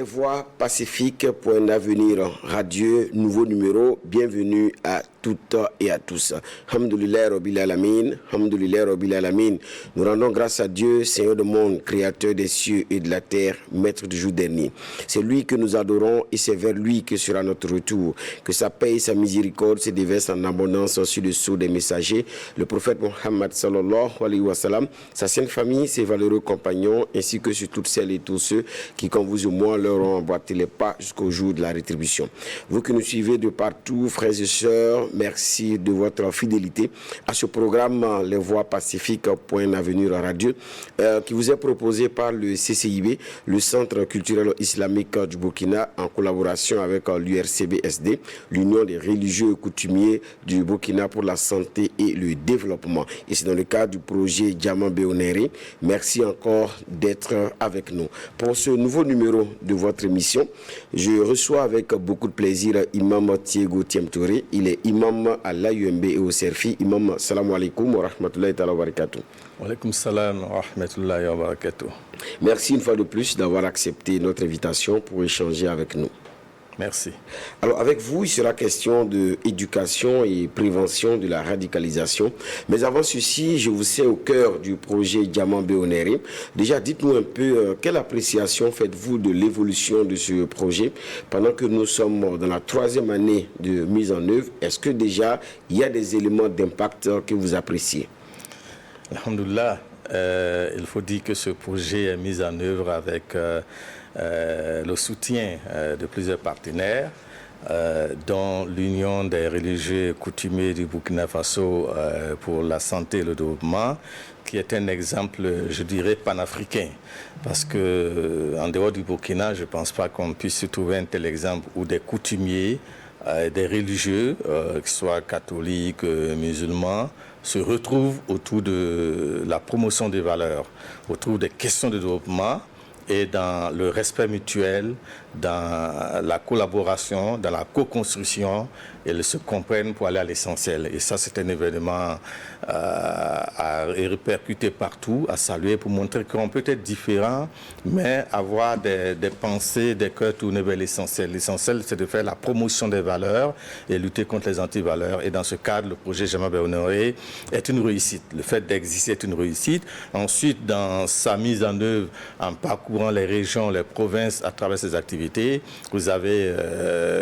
voix pacifiques pour un avenir radieux, nouveau numéro. Bienvenue à toutes et à tous. Hamdoulillahi Rabbil Alamin, Hamdoulillahi Rabbil Alamin. Nous rendons grâce à Dieu, Seigneur du monde, Créateur des cieux et de la terre, Maître du jour dernier. C'est lui que nous adorons et c'est vers lui que sera notre retour. Que sa paix et sa miséricorde se déversent en abondance sur le sceau des messagers, le prophète Mohammed sallallahu alayhi wa sallam, sa sainte famille, ses valeureux compagnons, ainsi que sur toutes celles et tous ceux qui, comme vous et moi, leur ont emboîté les pas jusqu'au jour de la rétribution. Vous qui nous suivez de partout, frères et sœurs, merci de votre fidélité à ce programme Les Voix Pacifiques pour un avenir radieux qui vous est proposé par le CCIB, le Centre culturel islamique du Burkina, en collaboration avec l'URCBSD, l'Union des religieux et coutumiers du Burkina pour la santé et le développement. Et c'est dans le cadre du projet Diamant Béonéré. Merci encore d'être avec nous. Pour ce nouveau numéro de votre émission, je reçois avec beaucoup de plaisir Imam Thiego Tiemtouré. Il est imam à l'AUMB et au CERFI. Imam, salam alaikum wa rahmatullahi wa barakatuh. Wa alaikum salam wa rahmatullahi wa barakatuh. Merci une fois de plus d'avoir accepté notre invitation pour échanger avec nous. Merci. Alors avec vous, il sera question d'éducation et prévention de la radicalisation. Mais avant ceci, je vous sais au cœur du projet Diamant Béonéré. Déjà, dites-nous un peu quelle appréciation faites-vous de l'évolution de ce projet pendant que nous sommes dans la 3e année de mise en œuvre. Est-ce que déjà, il y a des éléments d'impact que vous appréciez? Alhamdoulilah, il faut dire que ce projet est mis en œuvre avec le soutien de plusieurs partenaires, dont l'Union des religieux et coutumiers du Burkina Faso pour la santé et le développement, qui est un exemple, je dirais, panafricain. Parce que en dehors du Burkina, je ne pense pas qu'on puisse trouver un tel exemple où des coutumiers, des religieux, qu'ils soient catholiques, musulmans, se retrouvent autour de la promotion des valeurs, autour des questions de développement et dans le respect mutuel, dans la collaboration, dans la co-construction. Ils se comprennent pour aller à l'essentiel. Et ça, c'est un événement à répercuter partout, à saluer, pour montrer qu'on peut être différent, mais avoir des pensées, des cœurs tournés vers l'essentiel. L'essentiel, c'est de faire la promotion des valeurs et lutter contre les antivaleurs. Et dans ce cadre, le projet Diamant Béonéré est une réussite. Le fait d'exister est une réussite. Ensuite, dans sa mise en œuvre, en parcourant les régions, les provinces à travers ces activités, vous avez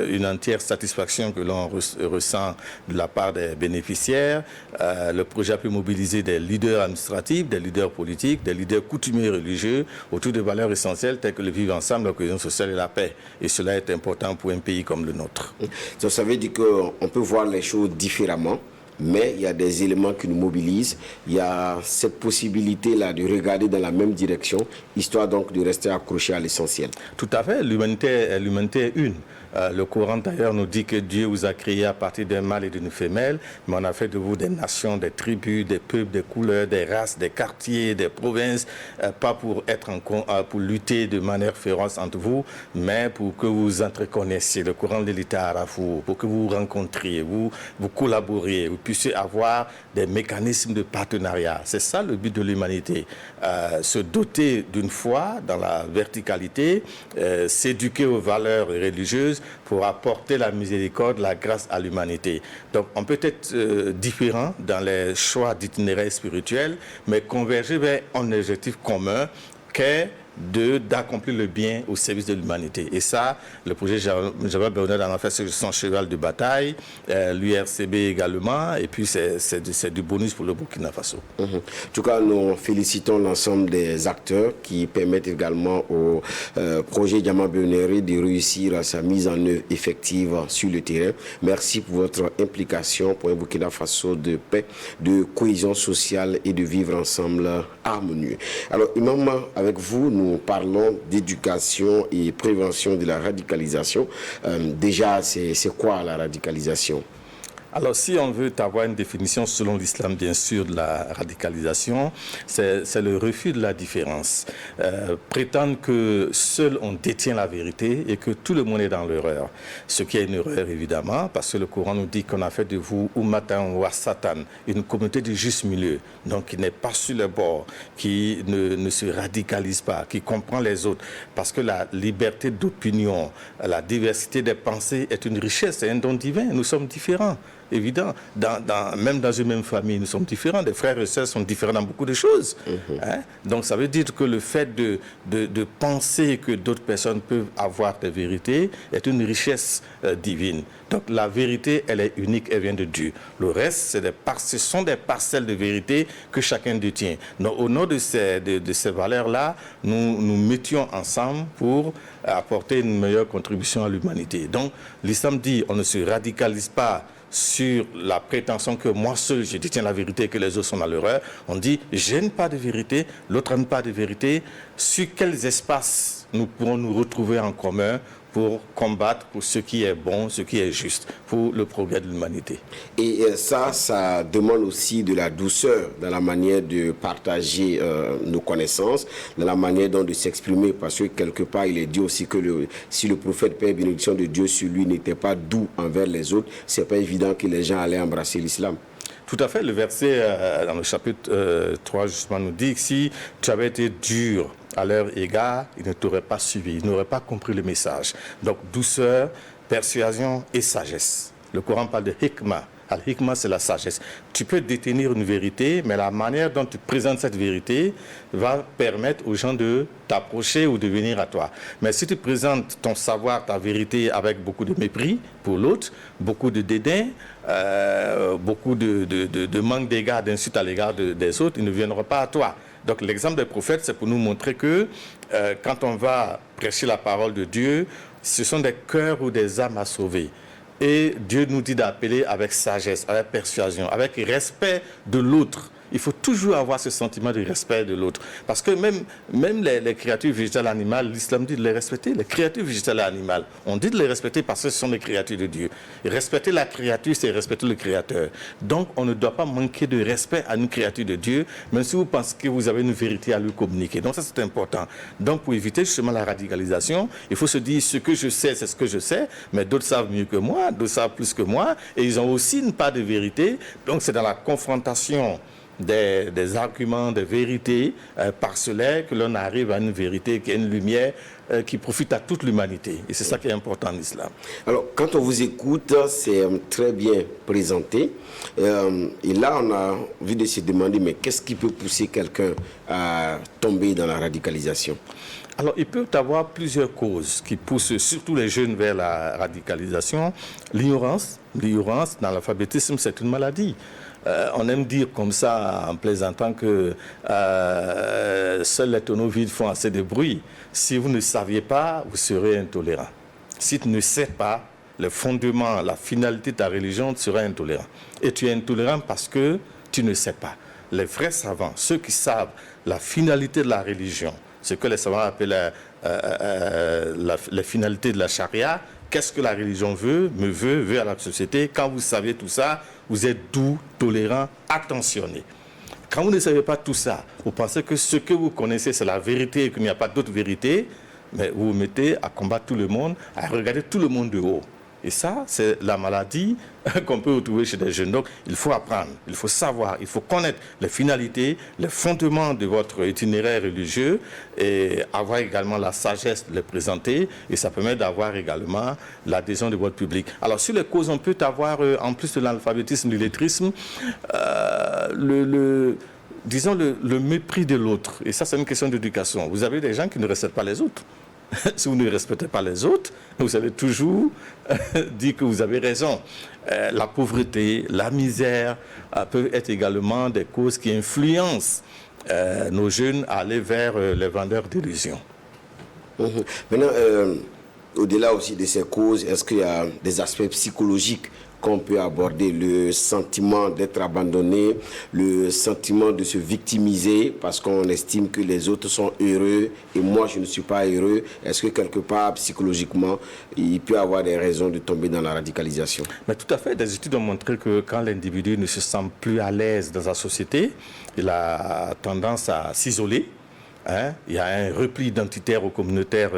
une entière satisfaction que l'on ressent de la part des bénéficiaires. Le projet a pu mobiliser des leaders administratifs, des leaders politiques, des leaders coutumiers religieux autour de valeurs essentielles telles que le vivre ensemble, la cohésion sociale et la paix. Et cela est important pour un pays comme le nôtre. Ça veut dire qu'on peut voir les choses différemment, mais il y a des éléments qui nous mobilisent. Il y a cette possibilité-là de regarder dans la même direction, histoire donc de rester accroché à l'essentiel. Tout à fait. L'humanité est une. Le Coran d'ailleurs nous dit que Dieu vous a créé à partir d'un mâle et d'une femelle, mais on a fait de vous des nations, des tribus, des peuples, des couleurs, des races, des quartiers, des provinces, pas pour pour lutter de manière féroce entre vous, mais pour que vous entreconnaissiez. Le Coran de l'État Arafou, pour que vous rencontriez, vous collaboriez, vous puissiez avoir des mécanismes de partenariat. C'est ça le but de l'humanité. Se doter d'une foi dans la verticalité, s'éduquer aux valeurs religieuses, pour apporter la miséricorde, la grâce à l'humanité. Donc on peut être différent dans les choix d'itinéraire spirituel, mais converger vers un objectif commun qu'est d'accomplir le bien au service de l'humanité. Et ça, le projet Diamant Béonéré en a fait son cheval de bataille, l'URCB également, et puis c'est du bonus pour le Burkina Faso. En tout cas, nous félicitons l'ensemble des acteurs qui permettent également au projet Diamant Béonéré de réussir à sa mise en œuvre effective sur le terrain. Merci pour votre implication pour un Burkina Faso de paix, de cohésion sociale et de vivre ensemble harmonieux. Alors, Imam, avec vous, nous parlons d'éducation et prévention de la radicalisation. Déjà, c'est quoi la radicalisation? Alors, si on veut avoir une définition selon l'islam, bien sûr, de la radicalisation, c'est le refus de la différence. Prétendre que seul on détient la vérité et que tout le monde est dans l'erreur. Ce qui est une erreur, évidemment, parce que le Coran nous dit qu'on a fait de vous ummatan wa satan, une communauté du juste milieu, donc qui n'est pas sur le bord, qui ne se radicalise pas, qui comprend les autres. Parce que la liberté d'opinion, la diversité des pensées est une richesse, c'est un don divin. Nous sommes différents. Évident, même dans une même famille, nous sommes différents. Les frères et sœurs sont différents dans beaucoup de choses. Hein? Donc, ça veut dire que le fait de penser que d'autres personnes peuvent avoir des vérités est une richesse divine. Donc, la vérité, elle est unique, elle vient de Dieu. Le reste, ce sont des parcelles de vérité que chacun détient. Donc, au nom de ces valeurs-là, nous mettions ensemble pour apporter une meilleure contribution à l'humanité. Donc, l'islam dit, on ne se radicalise pas sur la prétention que moi seul je détiens la vérité et que les autres sont dans l'erreur. On dit, je n'ai pas de vérité, l'autre n'a pas de vérité. Sur quels espaces nous pourrons nous retrouver en commun pour combattre pour ce qui est bon, ce qui est juste, pour le progrès de l'humanité. Et ça demande aussi de la douceur dans la manière de partager nos connaissances, dans la manière dont de s'exprimer, parce que quelque part, il est dit aussi que si le prophète, paix et bénédiction de Dieu sur lui, n'était pas doux envers les autres, c'est pas évident que les gens allaient embrasser l'islam. Tout à fait. Le verset dans le chapitre 3, justement, nous dit que si tu avais été dur à leur égard, ils ne t'auraient pas suivi, ils n'auraient pas compris le message. Donc, douceur, persuasion et sagesse. Le Coran parle de hikmah. Al-hikmah, c'est la sagesse. Tu peux détenir une vérité, mais la manière dont tu présentes cette vérité va permettre aux gens de t'approcher ou de venir à toi. Mais si tu présentes ton savoir, ta vérité avec beaucoup de mépris pour l'autre, beaucoup de dédain, beaucoup de manque d'égard, d'insulte à l'égard des autres, ils ne viendront pas à toi. Donc l'exemple des prophètes, c'est pour nous montrer que quand on va prêcher la parole de Dieu, ce sont des cœurs ou des âmes à sauver. Et Dieu nous dit d'appeler avec sagesse, avec persuasion, avec respect de l'autre. Il faut toujours avoir ce sentiment de respect de l'autre. Parce que même les créatures végétales et animales, l'islam dit de les respecter. Les créatures végétales et animales, on dit de les respecter parce que ce sont des créatures de Dieu. Et respecter la créature, c'est respecter le Créateur. Donc, on ne doit pas manquer de respect à une créature de Dieu, même si vous pensez que vous avez une vérité à lui communiquer. Donc, ça, c'est important. Donc, pour éviter justement la radicalisation, il faut se dire, ce que je sais, c'est ce que je sais, mais d'autres savent mieux que moi, d'autres savent plus que moi, et ils ont aussi une part de vérité. Donc, c'est dans la confrontation des arguments, des vérités parcellaires que l'on arrive à une vérité qui est une lumière qui profite à toute l'humanité. Et c'est ça qui est important en islam. Alors, quand on vous écoute, c'est très bien présenté. Et là, on a envie de se demander, mais qu'est-ce qui peut pousser quelqu'un à tomber dans la radicalisation? Alors, il peut y avoir plusieurs causes qui poussent surtout les jeunes vers la radicalisation. L'ignorance dans l'alphabétisme, c'est une maladie. On aime dire comme ça, en plaisantant, que seuls les tonneaux vides font assez de bruit. Si vous ne saviez pas, vous serez intolérant. Si tu ne sais pas le fondement, la finalité de ta religion, tu seras intolérant. Et tu es intolérant parce que tu ne sais pas. Les vrais savants, ceux qui savent la finalité de la religion, ce que les savants appellent la finalité de la charia, qu'est-ce que la religion veut à la société. Quand vous savez tout ça, vous êtes doux, tolérant, attentionné. Quand vous ne savez pas tout ça, vous pensez que ce que vous connaissez, c'est la vérité et qu'il n'y a pas d'autre vérité, mais vous vous mettez à combattre tout le monde, à regarder tout le monde de haut. Et ça, c'est la maladie qu'on peut retrouver chez les jeunes. Donc, il faut apprendre, il faut savoir, il faut connaître les finalités, les fondements de votre itinéraire religieux et avoir également la sagesse de les présenter. Et ça permet d'avoir également l'adhésion de votre public. Alors, sur les causes, on peut avoir, en plus de l'alphabétisme, du lettrisme, disons le mépris de l'autre. Et ça, c'est une question d'éducation. Vous avez des gens qui ne respectent pas les autres. Si vous ne respectez pas les autres, vous allez toujours dire que vous avez raison. La pauvreté, la misère peuvent être également des causes qui influencent nos jeunes à aller vers les vendeurs d'illusions. Maintenant, au-delà aussi de ces causes, est-ce qu'il y a des aspects psychologiques qu'on peut aborder, le sentiment d'être abandonné, le sentiment de se victimiser parce qu'on estime que les autres sont heureux et moi je ne suis pas heureux. Est-ce que quelque part psychologiquement il peut y avoir des raisons de tomber dans la radicalisation? Mais tout à fait, des études ont montré que quand l'individu ne se sent plus à l'aise dans la société, il a tendance à s'isoler. Il y a un repli identitaire ou communautaire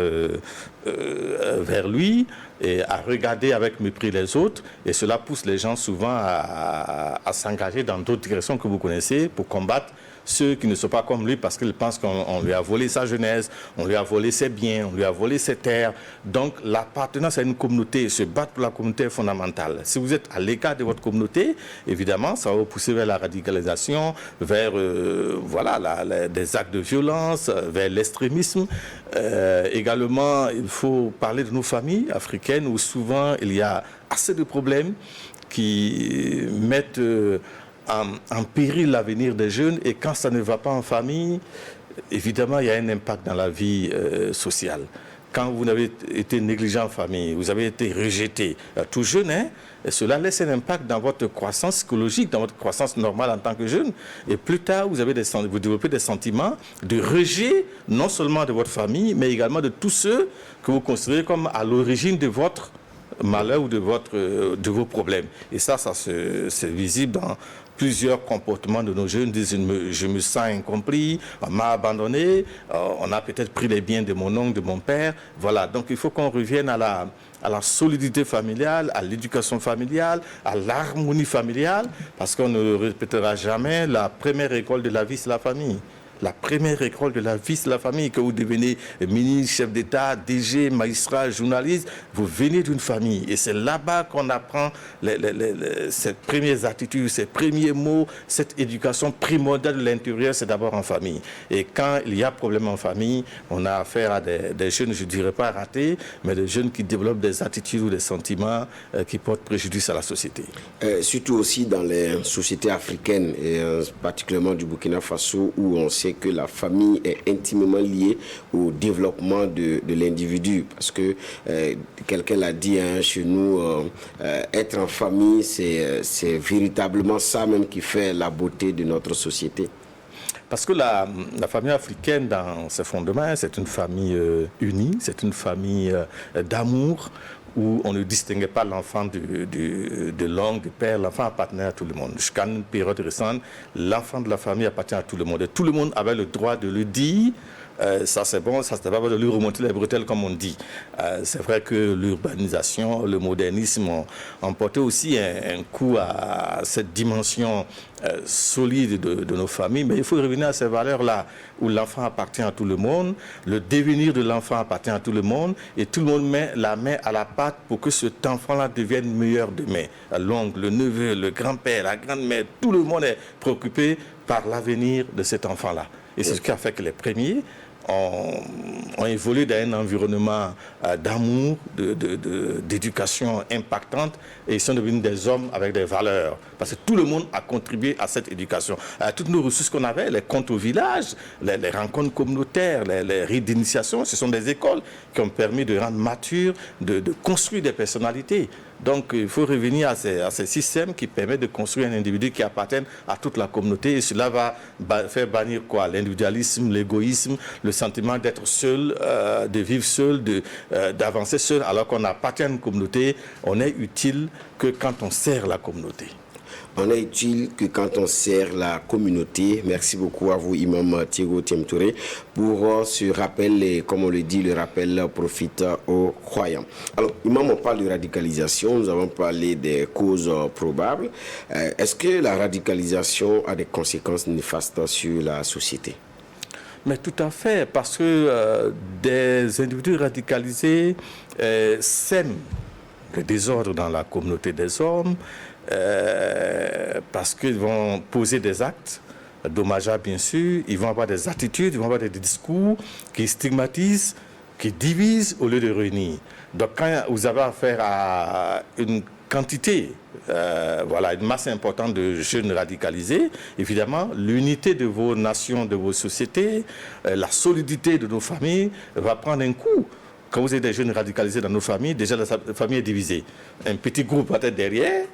vers lui et à regarder avec mépris les autres. Et cela pousse les gens souvent à s'engager dans d'autres directions que vous connaissez pour combattre ceux qui ne sont pas comme lui parce qu'ils pensent qu'on lui a volé sa jeunesse, on lui a volé ses biens, on lui a volé ses terres. Donc l'appartenance à une communauté, se battre pour la communauté est fondamentale. Si vous êtes à l'écart de votre communauté, évidemment, ça va vous pousser vers la radicalisation, vers des actes de violence, vers l'extrémisme. Également, il faut parler de nos familles africaines où souvent il y a assez de problèmes qui mettent en péril l'avenir des jeunes, et quand ça ne va pas en famille, évidemment, il y a un impact dans la vie sociale. Quand vous avez été négligent en famille, vous avez été rejeté tout jeune, et cela laisse un impact dans votre croissance psychologique, dans votre croissance normale en tant que jeune. Et plus tard, vous développez des sentiments de rejet, non seulement de votre famille, mais également de tous ceux que vous considérez comme à l'origine de votre malheur ou de vos problèmes. Et ça c'est visible dans plusieurs comportements de nos jeunes. Disent je me sens incompris, on m'a abandonné, on a peut-être pris les biens de mon oncle, de mon père. Voilà, donc il faut qu'on revienne à la solidité familiale, à l'éducation familiale, à l'harmonie familiale, parce qu'on ne répétera jamais la première école de la vie, c'est la famille. La première école de la vie, c'est la famille. Que vous devenez ministre, chef d'État, DG, magistrat, journaliste, vous venez d'une famille. Et c'est là-bas qu'on apprend ces premières attitudes, ces premiers mots, cette éducation primordiale de l'intérieur, c'est d'abord en famille. Et quand il y a problème en famille, on a affaire à des jeunes, je ne dirais pas ratés, mais des jeunes qui développent des attitudes ou des sentiments qui portent préjudice à la société. Surtout aussi dans les sociétés africaines, et particulièrement du Burkina Faso, où on sait que la famille est intimement liée au développement de l'individu. Parce que quelqu'un l'a dit chez nous, être en famille, c'est véritablement ça même qui fait la beauté de notre société. Parce que la famille africaine, dans ses fondements, c'est une famille unie, c'est une famille d'amour, où on ne distinguait pas l'enfant de l'oncle, du père. L'enfant appartenait à tout le monde. Jusqu'à une période récente, l'enfant de la famille appartient à tout le monde. Et tout le monde avait le droit de le dire. Ça c'est bon, ça c'était pas de lui remonter les bretelles comme on dit. C'est vrai que l'urbanisation, le modernisme ont porté aussi un coup à cette dimension solide de nos familles, mais il faut revenir à ces valeurs-là où l'enfant appartient à tout le monde, le devenir de l'enfant appartient à tout le monde, et tout le monde met la main à la pâte pour que cet enfant-là devienne meilleur demain. L'oncle, le neveu, le grand-père, la grand-mère, tout le monde est préoccupé par l'avenir de cet enfant-là. Et c'est ce qui a fait que les premiers ont évolué dans un environnement d'amour, d'éducation impactante, et ils sont devenus des hommes avec des valeurs. Parce que tout le monde a contribué à cette éducation. Toutes nos ressources qu'on avait, les comptes au village, les rencontres communautaires, les rites d'initiation, ce sont des écoles qui ont permis de rendre mature, de construire des personnalités. Donc il faut revenir à ces systèmes qui permettent de construire un individu qui appartienne à toute la communauté, et cela va faire bannir quoi? L'individualisme, l'égoïsme, le sentiment d'être seul, de vivre seul, d'avancer seul, alors qu'on appartient à une communauté. On est utile que quand on sert la communauté. On est utile que quand on sert la communauté. Merci beaucoup à vous, Imam Thiego Thiemtouré, pour ce rappel, et comme on le dit, le rappel profite aux croyants. Alors, Imam, on parle de radicalisation, nous avons parlé des causes probables. Est-ce que la radicalisation a des conséquences néfastes sur la société? Mais tout à fait, parce que des individus radicalisés sèment le désordre dans la communauté des hommes, parce qu'ils vont poser des actes dommageables, bien sûr, ils vont avoir des attitudes, ils vont avoir des discours qui stigmatisent, qui divisent au lieu de réunir. Donc quand vous avez affaire à une quantité, une masse importante de jeunes radicalisés, évidemment, l'unité de vos nations, de vos sociétés, la solidité de nos familles va prendre un coup. quand vous avez des jeunes radicalisés dans nos familles, déjà la famille est divisée. Un petit groupe va être derrière,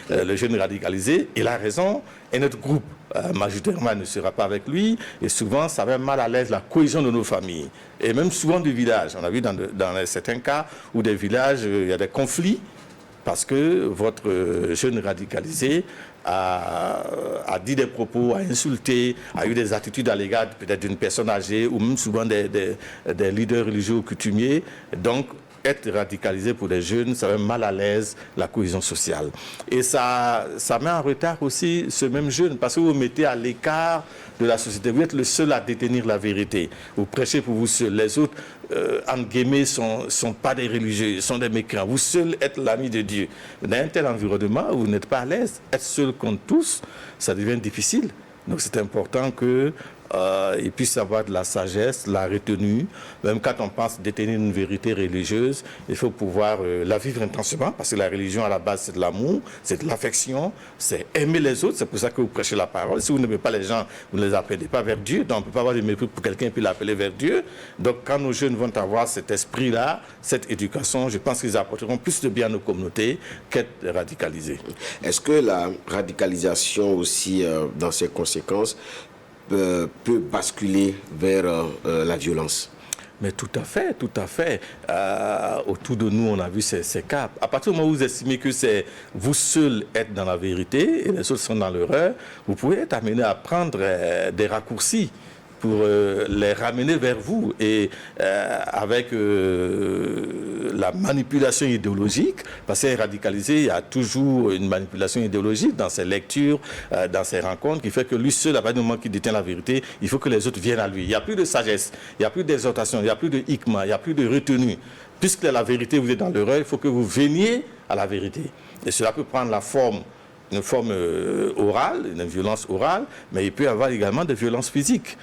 le jeune radicalisé, il a raison, et notre groupe majoritairement ne sera pas avec lui, et souvent ça met mal à l'aise la cohésion de nos familles, et même souvent du village. On a vu dans certains cas où des villages, il y a des conflits, parce que votre jeune radicalisé a dit des propos, a insulté, a eu des attitudes à l'égard peut-être d'une personne âgée ou même souvent des leaders religieux ou coutumiers. Donc, être radicalisé pour les jeunes, ça met mal à l'aise la cohésion sociale. Et ça met en retard aussi ce même jeune, parce que vous mettez à l'écart de la société. Vous êtes le seul à détenir la vérité. Vous prêchez pour vous seul. Les autres, entre guillemets, sont pas des religieux, sont des mécréants. Vous seul êtes l'ami de Dieu. Dans un tel environnement, vous n'êtes pas à l'aise. Être seul contre tous, ça devient difficile. Donc c'est important que il puisse avoir de la sagesse, la retenue. Même quand on pense détenir une vérité religieuse, il faut pouvoir la vivre intensément, parce que la religion à la base c'est de l'amour, c'est de l'affection, c'est aimer les autres. C'est pour ça que vous prêchez la parole. Si vous n'aimez pas les gens, vous ne les appelez pas vers Dieu. Donc on ne peut pas avoir de mépris pour quelqu'un et puis l'appeler vers Dieu. Donc quand nos jeunes vont avoir cet esprit-là, cette éducation, je pense qu'ils apporteront plus de bien à nos communautés qu'être radicalisés. Est-ce que la radicalisation aussi, dans ses conséquences, peut basculer vers la violence? Mais tout à fait, tout à fait. Autour de nous, on a vu ces cas. À partir du moment où vous estimez que c'est vous seul êtes dans la vérité et les autres sont dans l'erreur, vous pouvez être amené à prendre des raccourcis pour les ramener vers vous. Et avec la manipulation idéologique, parce que radicalisé, il y a toujours une manipulation idéologique dans ses lectures, dans ses rencontres, qui fait que lui seul, à partir du moment qu'il détient la vérité, il faut que les autres viennent à lui. Il n'y a plus de sagesse, il n'y a plus d'exhortation, il n'y a plus de hikma, il n'y a plus de retenue. Puisque la vérité, vous êtes dans l'erreur, il faut que vous veniez à la vérité. Et cela peut prendre la forme, une forme orale, une violence orale, mais il peut y avoir également des violences physiques.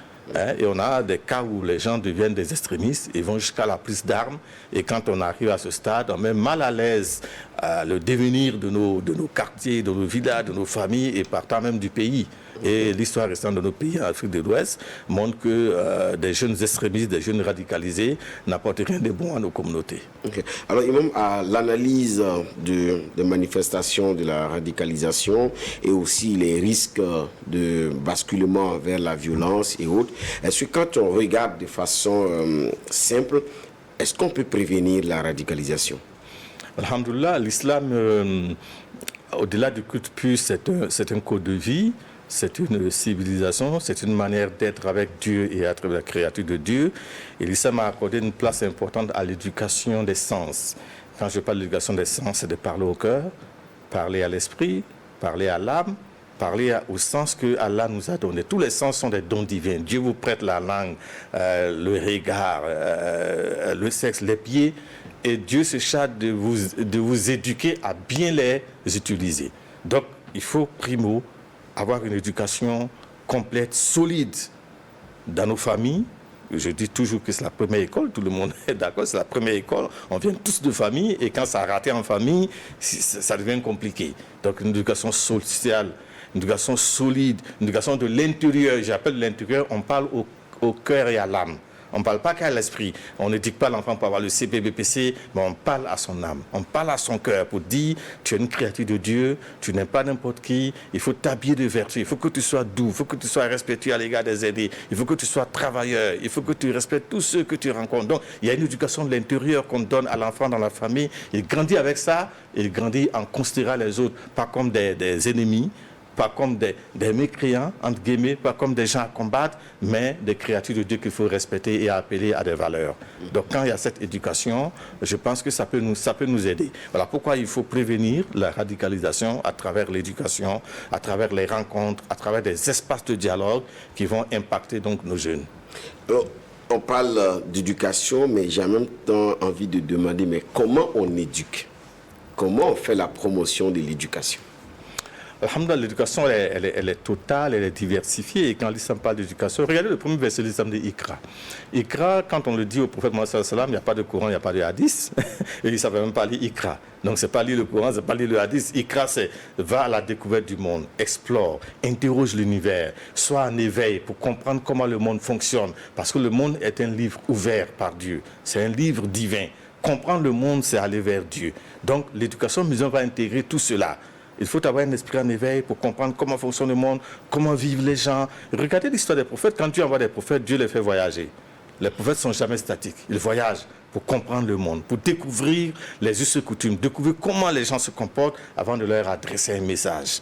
Et on a des cas où les gens deviennent des extrémistes et vont jusqu'à la prise d'armes. Et quand on arrive à ce stade, on met mal à l'aise le devenir de nos quartiers, de nos villages, de nos familles et partant même du pays. Et l'histoire récente de nos pays en Afrique de l'Ouest montre que des jeunes extrémistes, des jeunes radicalisés n'apportent rien de bon à nos communautés. Okay. Alors, Imam, à l'analyse de manifestations de la radicalisation et aussi les risques de basculement vers la violence et autres, est-ce que quand on regarde de façon simple, est-ce qu'on peut prévenir la radicalisation? Alhamdoulilah, l'islam, au-delà du culte pur, c'est un code de vie. C'est une civilisation, c'est une manière d'être avec Dieu et à travers la créature de Dieu. Et l'islam a accordé une place importante à l'éducation des sens. Quand je parle d'éducation des sens, c'est de parler au cœur, parler à l'esprit, parler à l'âme, parler au sens que Allah nous a donné. Tous les sens sont des dons divins. Dieu vous prête la langue, le regard, le sexe, les pieds. Et Dieu se charge de vous éduquer à bien les utiliser. Donc, il faut, primo, avoir une éducation complète, solide dans nos familles. Je dis toujours que c'est la première école, tout le monde est d'accord, c'est la première école. On vient tous de famille et quand ça a raté en famille, ça devient compliqué. Donc une éducation sociale, une éducation solide, une éducation de l'intérieur. J'appelle l'intérieur, on parle au cœur et à l'âme. On ne parle pas qu'à l'esprit. On n'éduque pas l'enfant pour avoir le CPBPC, mais on parle à son âme. On parle à son cœur pour dire, tu es une créature de Dieu, tu n'es pas n'importe qui, il faut t'habiller de vertu, il faut que tu sois doux, il faut que tu sois respectueux à l'égard des aînés, il faut que tu sois travailleur, il faut que tu respectes tous ceux que tu rencontres. Donc, il y a une éducation de l'intérieur qu'on donne à l'enfant dans la famille. Il grandit avec ça, il grandit en considérant les autres, pas comme des ennemis, pas comme des mécréants, entre guillemets, pas comme des gens à combattre, mais des créatures de Dieu qu'il faut respecter et appeler à des valeurs. Donc quand il y a cette éducation, je pense que ça peut nous aider. Voilà pourquoi il faut prévenir la radicalisation à travers l'éducation, à travers les rencontres, à travers des espaces de dialogue qui vont impacter donc nos jeunes. On parle d'éducation, mais j'ai en même temps envie de demander, mais comment on éduque? Comment on fait la promotion de l'éducation? Alhamdoulilah, l'éducation, elle est totale, elle est diversifiée. Et quand l'islam parle d'éducation, regardez le premier verset de l'islam de Iqra. Iqra, quand on le dit au prophète Mohammed sallallahu alayhi wa sallam, il n'y a pas de Coran, il n'y a pas de hadith. Et il ne savait même pas lire Iqra. Donc, ce n'est pas lire le Coran, ce n'est pas lire le hadith. Iqra, c'est va à la découverte du monde, explore, interroge l'univers, sois en éveil pour comprendre comment le monde fonctionne. Parce que le monde est un livre ouvert par Dieu. C'est un livre divin. Comprendre le monde, c'est aller vers Dieu. Donc, l'éducation musulmane va intégrer tout cela. Il faut avoir un esprit en éveil pour comprendre comment fonctionne le monde, comment vivent les gens. Regardez l'histoire des prophètes. Quand Dieu envoie des prophètes, Dieu les fait voyager. Les prophètes ne sont jamais statiques. Ils voyagent pour comprendre le monde, pour découvrir les us et coutumes, découvrir comment les gens se comportent avant de leur adresser un message.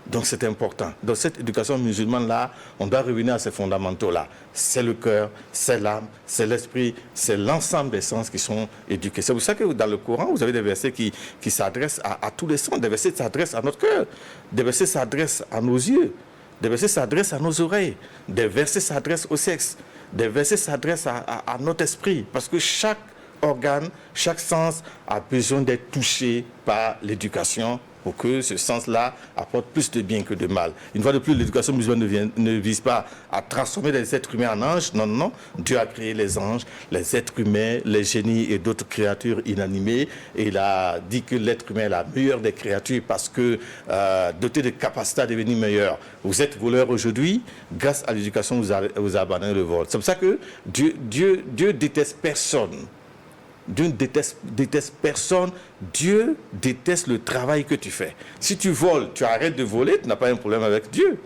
Donc c'est important. Dans cette éducation musulmane-là, on doit revenir à ces fondamentaux-là. C'est le cœur, c'est l'âme, c'est l'esprit, c'est l'ensemble des sens qui sont éduqués. C'est pour ça que dans le Coran, vous avez des versets qui s'adressent à tous les sens. Des versets s'adressent à notre cœur. Des versets s'adressent à nos yeux. Des versets s'adressent à nos oreilles. Des versets s'adressent au sexe. Des versets s'adressent à notre esprit. Parce que chaque organe, chaque sens a besoin d'être touché par l'éducation pour que ce sens-là apporte plus de bien que de mal. Une fois de plus, l'éducation musulmane ne vise pas à transformer les êtres humains en anges. Non, non. Dieu a créé les anges, les êtres humains, les génies et d'autres créatures inanimées. Et il a dit que l'être humain est la meilleure des créatures parce que doté de capacités à devenir meilleur. Vous êtes voleur aujourd'hui, grâce à l'éducation, vous abandonnez le vol. C'est pour ça que Dieu déteste personne. Dieu ne déteste personne. Dieu déteste le travail que tu fais. Si tu voles, tu arrêtes de voler, tu n'as pas un problème avec Dieu.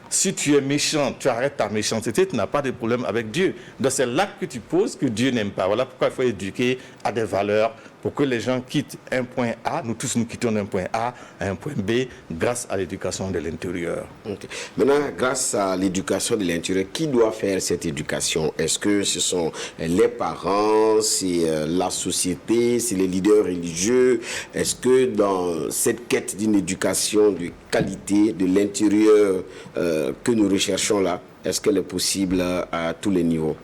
Si tu es méchant, tu arrêtes ta méchanceté, tu n'as pas de problème avec Dieu. Donc c'est l'acte que tu poses que Dieu n'aime pas. Voilà pourquoi il faut éduquer à des valeurs pour que les gens quittent un point A, nous tous nous quittons d'un point A à un point B grâce à l'éducation de l'intérieur. Okay. Maintenant, grâce à l'éducation de l'intérieur, qui doit faire cette éducation? Est-ce que ce sont les parents, c'est la société, c'est les leaders religieux? Est-ce que dans cette quête d'une éducation de qualité de l'intérieur que nous recherchons là, est-ce qu'elle est possible à tous les niveaux?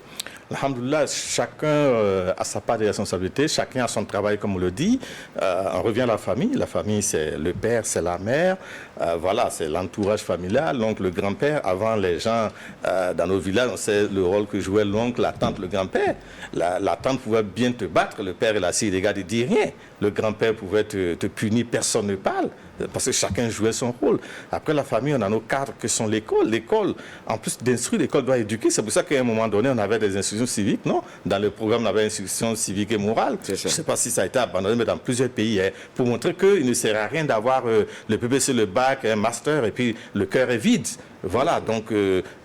Alhamdoulilah, chacun a sa part de responsabilité, chacun a son travail, comme on le dit. On revient à la famille. La famille, c'est le père, c'est la mère. Voilà, c'est l'entourage familial, l'oncle, le grand-père. Avant, les gens dans nos villages, on sait le rôle que jouait l'oncle, la tante, le grand-père. La tante pouvait bien te battre, le père et la sœur, les gars, ne disent rien. Le grand-père pouvait te punir, personne ne parle. Parce que chacun jouait son rôle. Après la famille, on a nos cadres que sont l'école. L'école, en plus d'instruire, l'école doit éduquer. C'est pour ça qu'à un moment donné, on avait des instructions civiques, non? Dans le programme, on avait instructions civiques et morales. Je ne sais pas si ça a été abandonné, mais dans plusieurs pays, pour montrer qu'il ne sert à rien d'avoir le PBC, le bac, un master, et puis le cœur est vide. Voilà, donc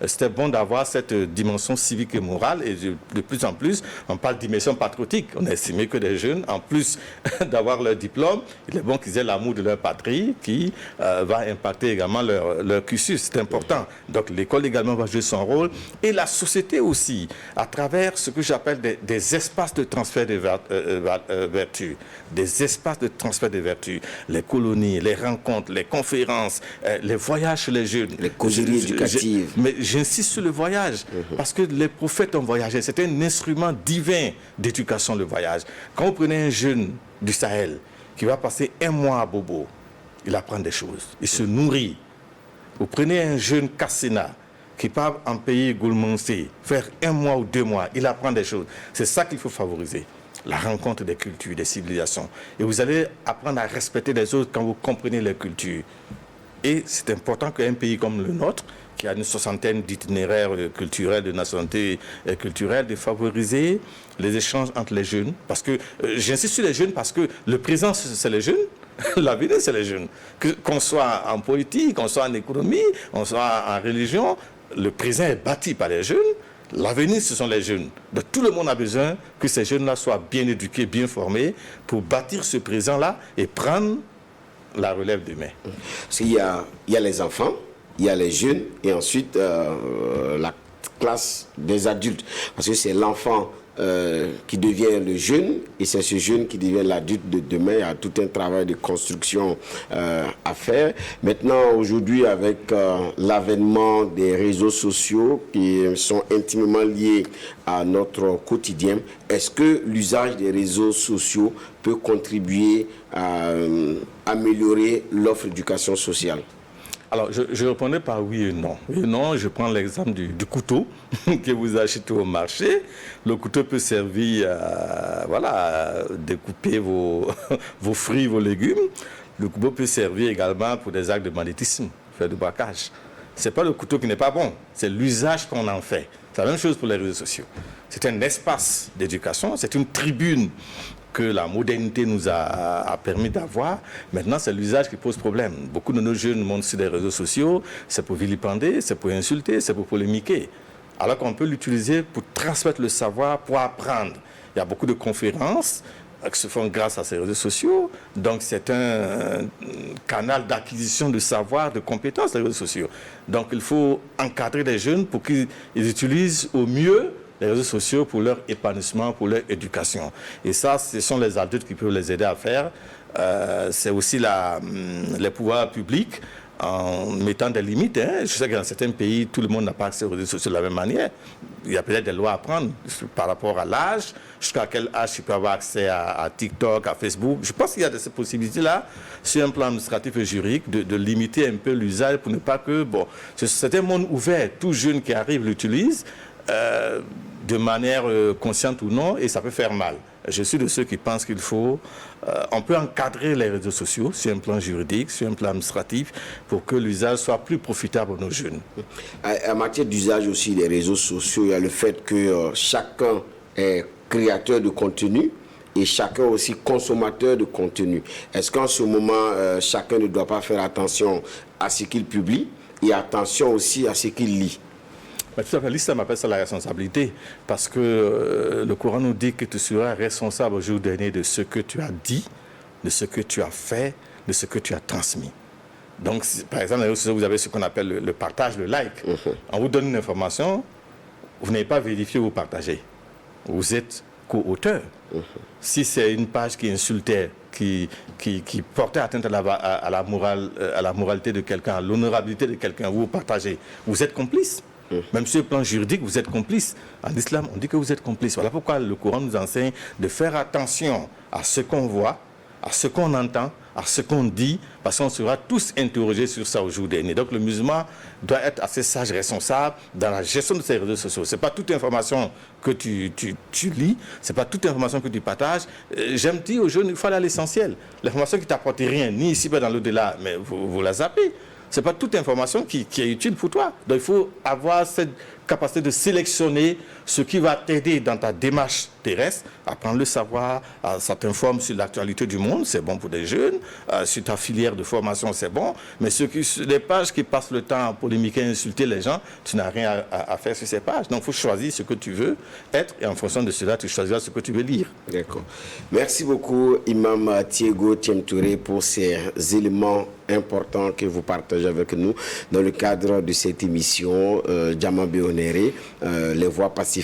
c'était bon d'avoir cette dimension civique et morale, et de plus en plus, on parle de dimension patriotique. On a estimé que les jeunes, en plus d'avoir leur diplôme, il est bon qu'ils aient l'amour de leur patrie qui va impacter également leur cursus. C'est important. Donc l'école également va jouer son rôle, et la société aussi, à travers ce que j'appelle des espaces de transfert de vertus. Des espaces de transfert de vertus. Les colonies, les rencontres, les conférences, les voyages chez les jeunes. Les causeries éducatives. Mais j'insiste sur le voyage, parce que les prophètes ont voyagé. C'était un instrument divin d'éducation, le voyage. Quand vous prenez un jeune du Sahel qui va passer un mois à Bobo, il apprend des choses, il se nourrit. Vous prenez un jeune Kassena qui part en pays gourmandé, faire 1 mois ou 2 mois, il apprend des choses. C'est ça qu'il faut favoriser. La rencontre des cultures, des civilisations. Et vous allez apprendre à respecter les autres quand vous comprenez les cultures. Et c'est important qu'un pays comme le nôtre, qui a une soixantaine d'itinéraires culturels, de nationalités culturelles, de favoriser les échanges entre les jeunes. Parce que, j'insiste sur les jeunes parce que le présent, c'est les jeunes. L'avenir, c'est les jeunes. Qu'on soit en politique, qu'on soit en économie, qu'on soit en religion, le présent est bâti par les jeunes. L'avenir, ce sont les jeunes. Donc, tout le monde a besoin que ces jeunes-là soient bien éduqués, bien formés pour bâtir ce présent-là et prendre la relève demain. Parce qu'il y a les enfants, il y a les jeunes et ensuite la classe des adultes. Parce que c'est l'enfant qui devient le jeune et c'est ce jeune qui devient l'adulte de demain. Il y a tout un travail de construction à faire. Maintenant, aujourd'hui, avec l'avènement des réseaux sociaux qui sont intimement liés à notre quotidien, est-ce que l'usage des réseaux sociaux peut contribuer à améliorer l'offre d'éducation sociale? Alors, je répondais par oui et non. Oui et non, je prends l'exemple du couteau que vous achetez au marché. Le couteau peut servir à découper vos fruits, vos légumes. Le couteau peut servir également pour des actes de banditisme, faire du braquage. Ce n'est pas le couteau qui n'est pas bon, c'est l'usage qu'on en fait. C'est la même chose pour les réseaux sociaux. C'est un espace d'éducation, c'est une tribune que la modernité nous a permis d'avoir. Maintenant, c'est l'usage qui pose problème. Beaucoup de nos jeunes montent sur les réseaux sociaux, c'est pour vilipender, c'est pour insulter, c'est pour polémiquer. Alors qu'on peut l'utiliser pour transmettre le savoir, pour apprendre. Il y a beaucoup de conférences qui se font grâce à ces réseaux sociaux. Donc, c'est un canal d'acquisition de savoir, de compétences, les réseaux sociaux. Donc, il faut encadrer les jeunes pour qu'ils utilisent au mieux les réseaux sociaux pour leur épanouissement, pour leur éducation. Et ça, ce sont les adultes qui peuvent les aider à faire. C'est aussi les pouvoirs publics en mettant des limites. Je sais que dans certains pays, tout le monde n'a pas accès aux réseaux sociaux de la même manière. Il y a peut-être des lois à prendre par rapport à l'âge. Jusqu'à quel âge tu peux avoir accès à TikTok, à Facebook. Je pense qu'il y a ces possibilités-là, sur un plan administratif et juridique, de limiter un peu l'usage pour ne pas que... Bon, c'est un monde ouvert. Tout jeune qui arrive l'utilise. De manière consciente ou non, et ça peut faire mal. Je suis de ceux qui pensent qu'il faut... on peut encadrer les réseaux sociaux sur un plan juridique, sur un plan administratif, pour que l'usage soit plus profitable pour nos jeunes. En matière d'usage aussi des réseaux sociaux, il y a le fait que chacun est créateur de contenu et chacun aussi consommateur de contenu. Est-ce qu'en ce moment, chacun ne doit pas faire attention à ce qu'il publie et attention aussi à ce qu'il lit? Mais tout à fait, l'islam appelle ça la responsabilité, parce que le Coran nous dit que tu seras responsable au jour dernier de ce que tu as dit, de ce que tu as fait, de ce que tu as transmis. Donc, par exemple, vous avez ce qu'on appelle le partage, le like. On vous donne une information, vous n'avez pas vérifié, vous partagez. Vous êtes co-auteur. Si c'est une page qui insultait, qui portait atteinte à la moralité de quelqu'un, à l'honorabilité de quelqu'un, vous partagez, vous êtes complice. Même sur le plan juridique, vous êtes complice. En islam, on dit que vous êtes complice. Voilà pourquoi le Coran nous enseigne de faire attention à ce qu'on voit, à ce qu'on entend, à ce qu'on dit, parce qu'on sera tous interrogés sur ça au jour dernier. Donc le musulman doit être assez sage, responsable dans la gestion de ses réseaux sociaux. Ce n'est pas toute information que tu lis, ce n'est pas toute information que tu partages. J'aime dire aux jeunes, il faut aller à l'essentiel. L'information qui ne t'apporte rien, ni ici, pas dans l'au-delà, mais vous la zappez. Ce n'est pas toute information qui est utile pour toi. Donc il faut avoir cette capacité de sélectionner ce qui va t'aider dans ta démarche terrestre, à prendre le savoir, ça t'informe sur l'actualité du monde, c'est bon pour des jeunes, sur ta filière de formation, c'est bon, mais les pages qui passent le temps à polémiquer, à insulter les gens, tu n'as rien à faire sur ces pages. Donc il faut choisir ce que tu veux être, et en fonction de cela, tu choisiras ce que tu veux lire. D'accord. Merci beaucoup, Imam Thiego Thiemtouré, pour ces éléments importants que vous partagez avec nous dans le cadre de cette émission Diamant Béonéré, les voies pacifiques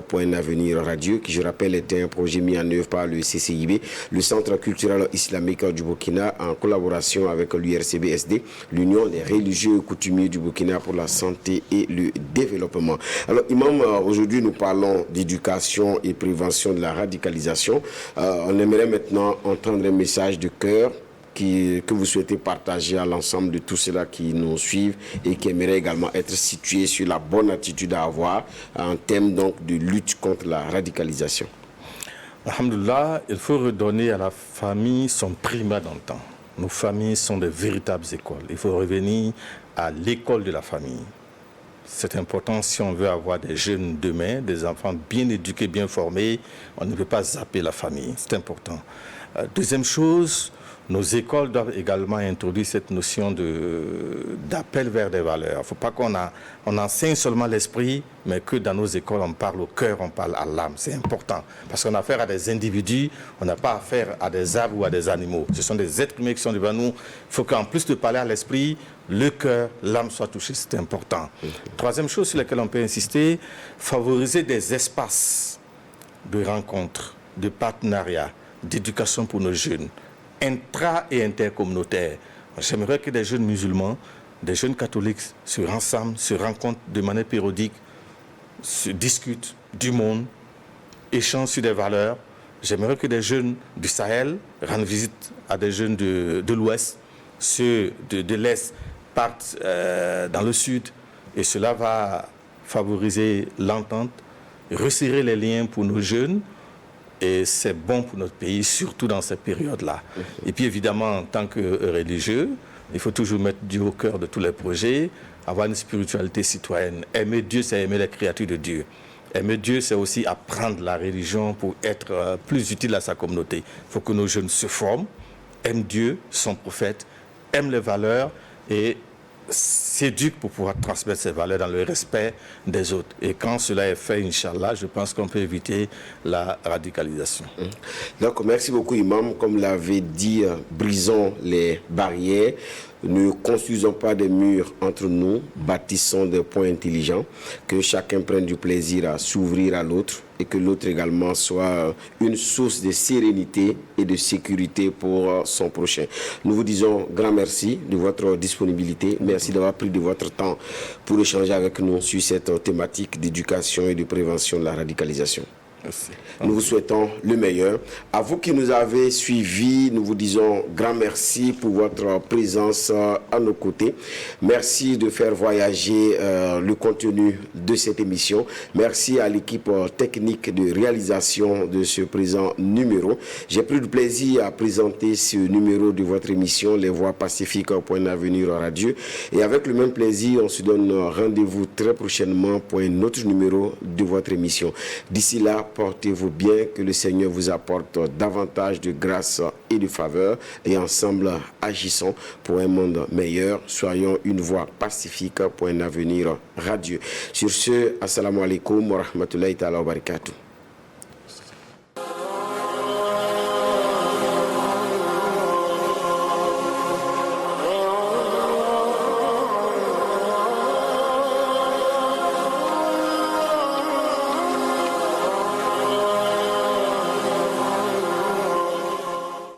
pour un avenir radieux, qui je rappelle était un projet mis en œuvre par le CCIB, le Centre culturel islamique du Burkina, en collaboration avec l'URCBSD, l'Union des religieux et coutumiers du Burkina pour la santé et le développement. Alors Imam, aujourd'hui nous parlons d'éducation et prévention de la radicalisation. On aimerait maintenant entendre un message de cœur que vous souhaitez partager à l'ensemble de tous ceux-là qui nous suivent et qui aimeraient également être situés sur la bonne attitude à avoir en termes donc de lutte contre la radicalisation. Alhamdoulilah, il faut redonner à la famille son primat dans le temps. Nos familles sont de véritables écoles. Il faut revenir à l'école de la famille. C'est important si on veut avoir des jeunes demain, des enfants bien éduqués, bien formés. On ne peut pas zapper la famille. C'est important. Deuxième chose, nos écoles doivent également introduire cette notion d'appel vers des valeurs. Il ne faut pas qu'on enseigne seulement l'esprit, mais que dans nos écoles, on parle au cœur, on parle à l'âme. C'est important. Parce qu'on a affaire à des individus, on n'a pas affaire à des arbres ou à des animaux. Ce sont des êtres humains qui sont devant nous. Il faut qu'en plus de parler à l'esprit, le cœur, l'âme soient touchés. C'est important. Troisième chose sur laquelle on peut insister, favoriser des espaces de rencontres, de partenariats, d'éducation pour nos jeunes, intra- et intercommunautaires. J'aimerais que des jeunes musulmans, des jeunes catholiques se rassemblent, se rencontrent de manière périodique, se discutent du monde, échangent sur des valeurs. J'aimerais que des jeunes du Sahel rendent visite à des jeunes de l'Ouest, ceux de l'Est partent dans le sud, et cela va favoriser l'entente, resserrer les liens pour nos jeunes, et c'est bon pour notre pays, surtout dans cette période-là. Et puis évidemment, en tant que religieux, il faut toujours mettre Dieu au cœur de tous les projets, avoir une spiritualité citoyenne. Aimer Dieu, c'est aimer les créatures de Dieu. Aimer Dieu, c'est aussi apprendre la religion pour être plus utile à sa communauté. Il faut que nos jeunes se forment, aiment Dieu, son prophète, aiment les valeurs et s'éduquent pour pouvoir transmettre ces valeurs dans le respect des autres. Et quand cela est fait, Inch'Allah, je pense qu'on peut éviter la radicalisation. Donc, merci beaucoup, Imam. Comme l'avait dit, brisons les barrières. Ne construisons pas des murs entre nous, bâtissons des ponts intelligents, que chacun prenne du plaisir à s'ouvrir à l'autre et que l'autre également soit une source de sérénité et de sécurité pour son prochain. Nous vous disons grand merci de votre disponibilité. Merci d'avoir pris de votre temps pour échanger avec nous sur cette thématique d'éducation et de prévention de la radicalisation. Merci. Nous vous souhaitons le meilleur. À vous qui nous avez suivis, nous vous disons grand merci pour votre présence à nos côtés. Merci de faire voyager le contenu de cette émission. Merci à l'équipe technique de réalisation de ce présent numéro. J'ai pris du plaisir à présenter ce numéro de votre émission, Les Voix Pacifiques, point d'avenir radio. Et avec le même plaisir, on se donne rendez-vous très prochainement pour un autre numéro de votre émission. D'ici là, portez-vous bien, que le Seigneur vous apporte davantage de grâce et de faveur et ensemble agissons pour un monde meilleur. Soyons une voix pacifique pour un avenir radieux. Sur ce, assalamu alaikum wa rahmatullahi ta'ala wa barakatuh.